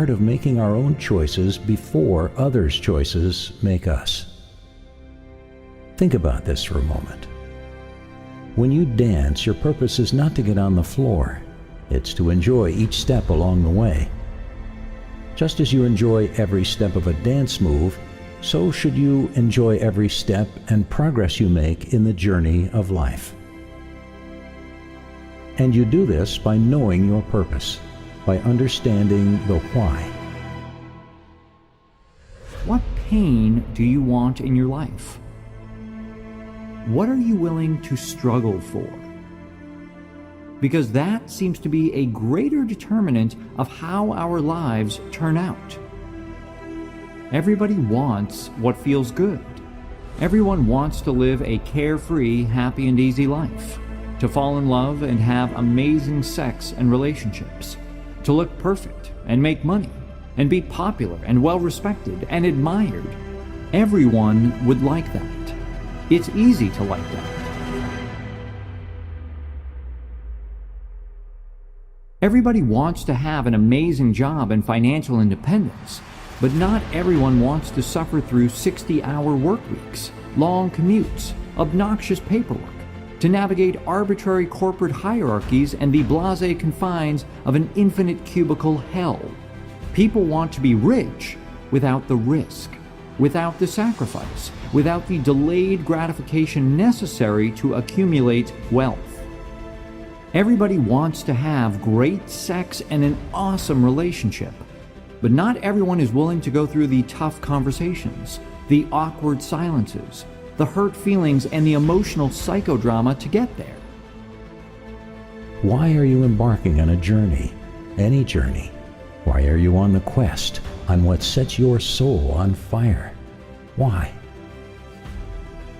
art of making our own choices before others' choices make us. Think about this for a moment. When you dance, your purpose is not to get on the floor. It's to enjoy each step along the way. Just as you enjoy every step of a dance move, so should you enjoy every step and progress you make in the journey of life. And you do this by knowing your purpose, by understanding the why. What pain do you want in your life? What are you willing to struggle for? Because that seems to be a greater determinant of how our lives turn out. Everybody wants what feels good. Everyone wants to live a carefree, happy, and easy life, to fall in love and have amazing sex and relationships, to look perfect and make money, and be popular and well-respected and admired. Everyone would like that. It's easy to like that. Everybody wants to have an amazing job and financial independence, but not everyone wants to suffer through 60-hour work weeks, long commutes, obnoxious paperwork, to navigate arbitrary corporate hierarchies and the blasé confines of an infinite cubicle hell. People want to be rich without the risk, without the sacrifice, without the delayed gratification necessary to accumulate wealth. Everybody wants to have great sex and an awesome relationship, but not everyone is willing to go through the tough conversations, the awkward silences, the hurt feelings, and the emotional psychodrama to get there. Why are you embarking on a journey, any journey? Why are you on the quest, on what sets your soul on fire? Why?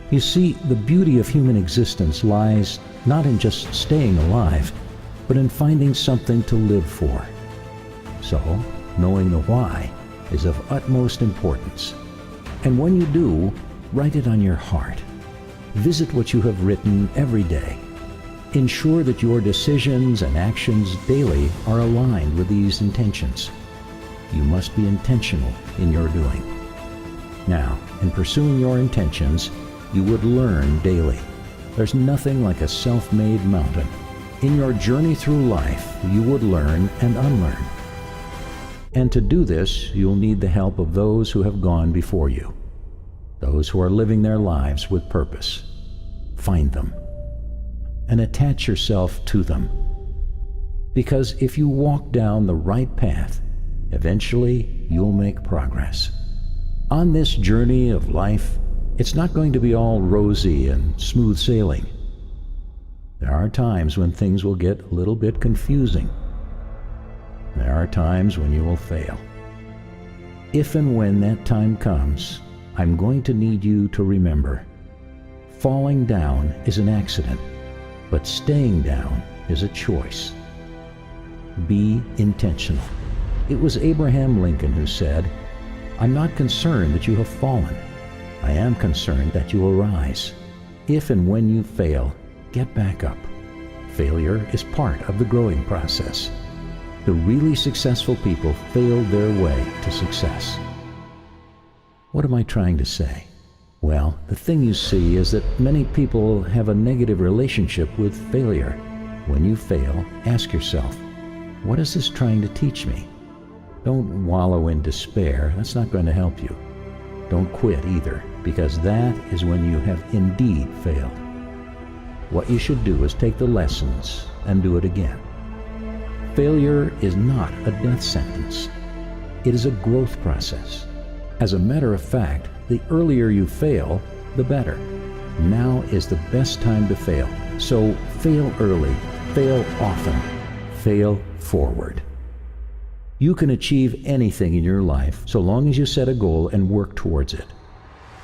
You see, the beauty of human existence lies not in just staying alive, but in finding something to live for. So, knowing the why is of utmost importance. And when you do, write it on your heart. Visit what you have written every day. Ensure that your decisions and actions daily are aligned with these intentions. You must be intentional in your doing. Now, in pursuing your intentions, you would learn daily. There's nothing like a self-made mountain. In your journey through life, you would learn and unlearn. And to do this, you'll need the help of those who have gone before you, those who are living their lives with purpose. Find them and attach yourself to them. Because if you walk down the right path, eventually you'll make progress. On this journey of life, it's not going to be all rosy and smooth sailing. There are times when things will get a little bit confusing. There are times when you will fail. If and when that time comes, I'm going to need you to remember, falling down is an accident, but staying down is a choice. Be intentional. It was Abraham Lincoln who said, "I'm not concerned that you have fallen. I am concerned that you arise. If and when you fail, get back up. Failure is part of the growing process." The really successful people failed their way to success. What am I trying to say? Well, the thing you see is that many people have a negative relationship with failure. When you fail, ask yourself, what is this trying to teach me? Don't wallow in despair. That's not going to help you. Don't quit either, because that is when you have indeed failed. What you should do is take the lessons and do it again. Failure is not a death sentence. It is a growth process. As a matter of fact, the earlier you fail, the better. Now is the best time to fail. So fail early, fail often, fail forward. You can achieve anything in your life so long as you set a goal and work towards it.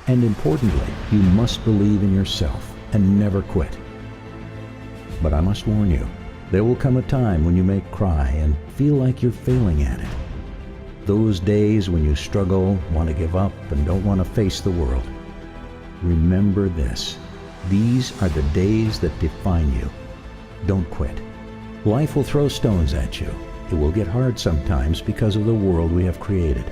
And importantly, you must believe in yourself and never quit. But I must warn you, there will come a time when you may cry and feel like you're failing at it. Those days when you struggle, want to give up, and don't want to face the world. Remember this. These are the days that define you. Don't quit. Life will throw stones at you. It will get hard sometimes because of the world we have created.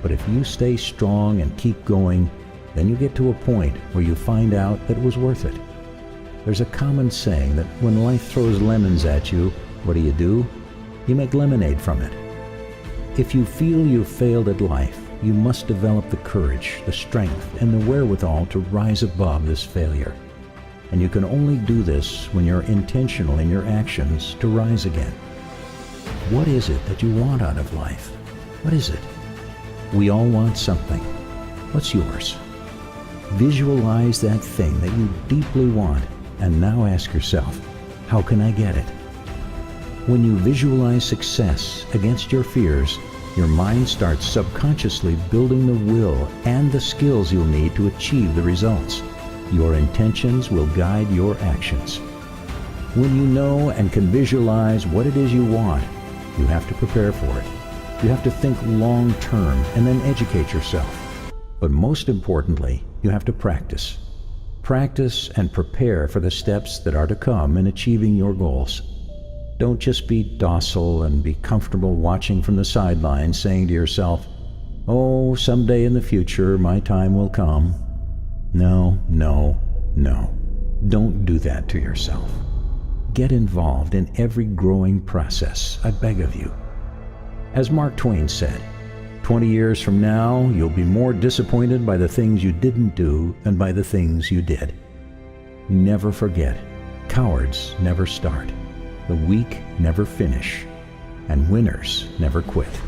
But if you stay strong and keep going, then you get to a point where you find out that it was worth it. There's a common saying that when life throws lemons at you, what do? You make lemonade from it. If you feel you've failed at life, you must develop the courage, the strength, and the wherewithal to rise above this failure. And you can only do this when you're intentional in your actions to rise again. What is it that you want out of life? What is it? We all want something. What's yours? Visualize that thing that you deeply want, and now ask yourself, how can I get it? When you visualize success against your fears, your mind starts subconsciously building the will and the skills you'll need to achieve the results. Your intentions will guide your actions. When you know and can visualize what it is you want, you have to prepare for it. You have to think long term and then educate yourself. But most importantly, you have to practice. Practice and prepare for the steps that are to come in achieving your goals. Don't just be docile and be comfortable watching from the sidelines, saying to yourself, "Oh, someday in the future my time will come." No. Don't do that to yourself. Get involved in every growing process, I beg of you. As Mark Twain said, 20 years from now, you'll be more disappointed by the things you didn't do than by the things you did. Never forget, cowards never start, the weak never finish, and winners never quit.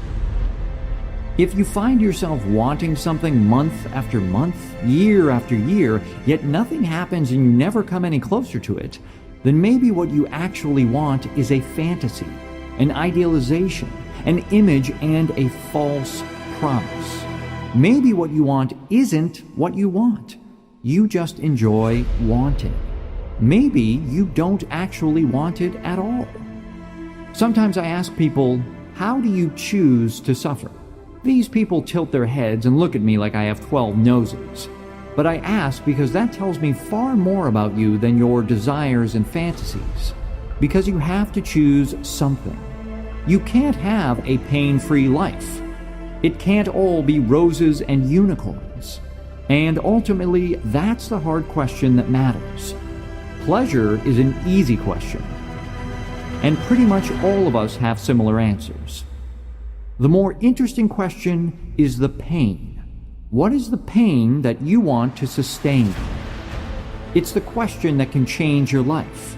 If you find yourself wanting something month after month, year after year, yet nothing happens and you never come any closer to it, then maybe what you actually want is a fantasy, an idealization, an image, and a false promise. Maybe what you want isn't what you want. You just enjoy wanting. Maybe you don't actually want it at all. Sometimes I ask people, how do you choose to suffer? These people tilt their heads and look at me like I have 12 noses. But I ask because that tells me far more about you than your desires and fantasies. Because you have to choose something. You can't have a pain-free life. It can't all be roses and unicorns. And ultimately, that's the hard question that matters. Pleasure is an easy question. And pretty much all of us have similar answers. The more interesting question is the pain. What is the pain that you want to sustain? It's the question that can change your life.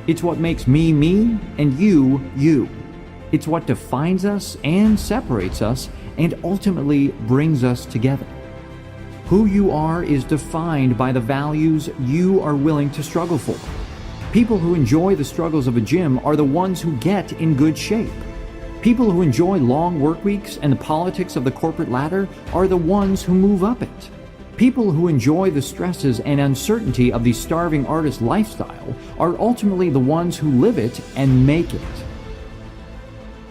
It's what makes me, me, and you, you. It's what defines us and separates us and ultimately brings us together. Who you are is defined by the values you are willing to struggle for. People who enjoy the struggles of a gym are the ones who get in good shape. People who enjoy long work weeks and the politics of the corporate ladder are the ones who move up it. People who enjoy the stresses and uncertainty of the starving artist lifestyle are ultimately the ones who live it and make it.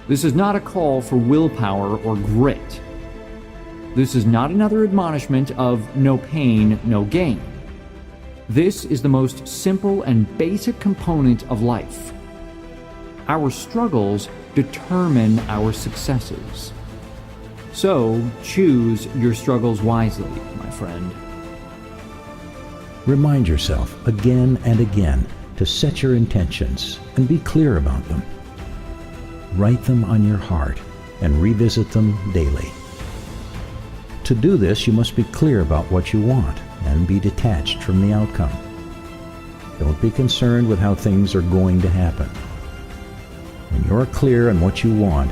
This is not a call for willpower or grit. This is not another admonishment of no pain, no gain. This is the most simple and basic component of life. Our struggles determine our successes. So choose your struggles wisely, my friend. Remind yourself again and again to set your intentions and be clear about them. Write them on your heart and revisit them daily. To do this, you must be clear about what you want and be detached from the outcome. Don't be concerned with how things are going to happen. When you're clear on what you want,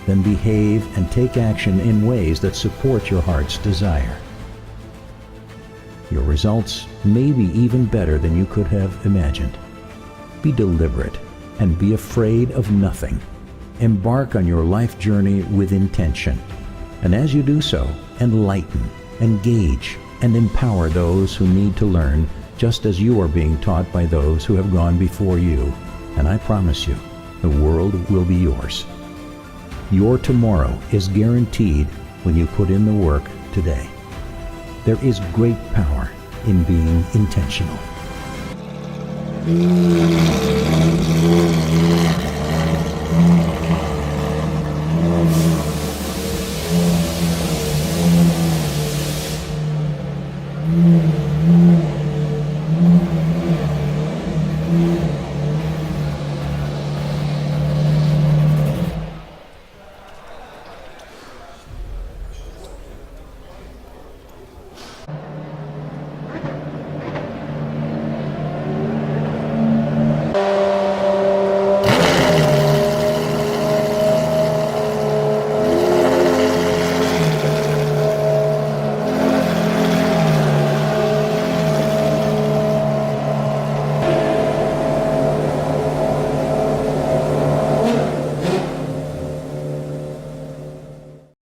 then behave and take action in ways that support your heart's desire. Your results may be even better than you could have imagined. Be deliberate and be afraid of nothing. Embark on your life journey with intention, and as you do so, enlighten, engage, and empower those who need to learn, just as you are being taught by those who have gone before you. And I promise you, the world will be yours. Your tomorrow is guaranteed when you put in the work today. There is great power in being intentional.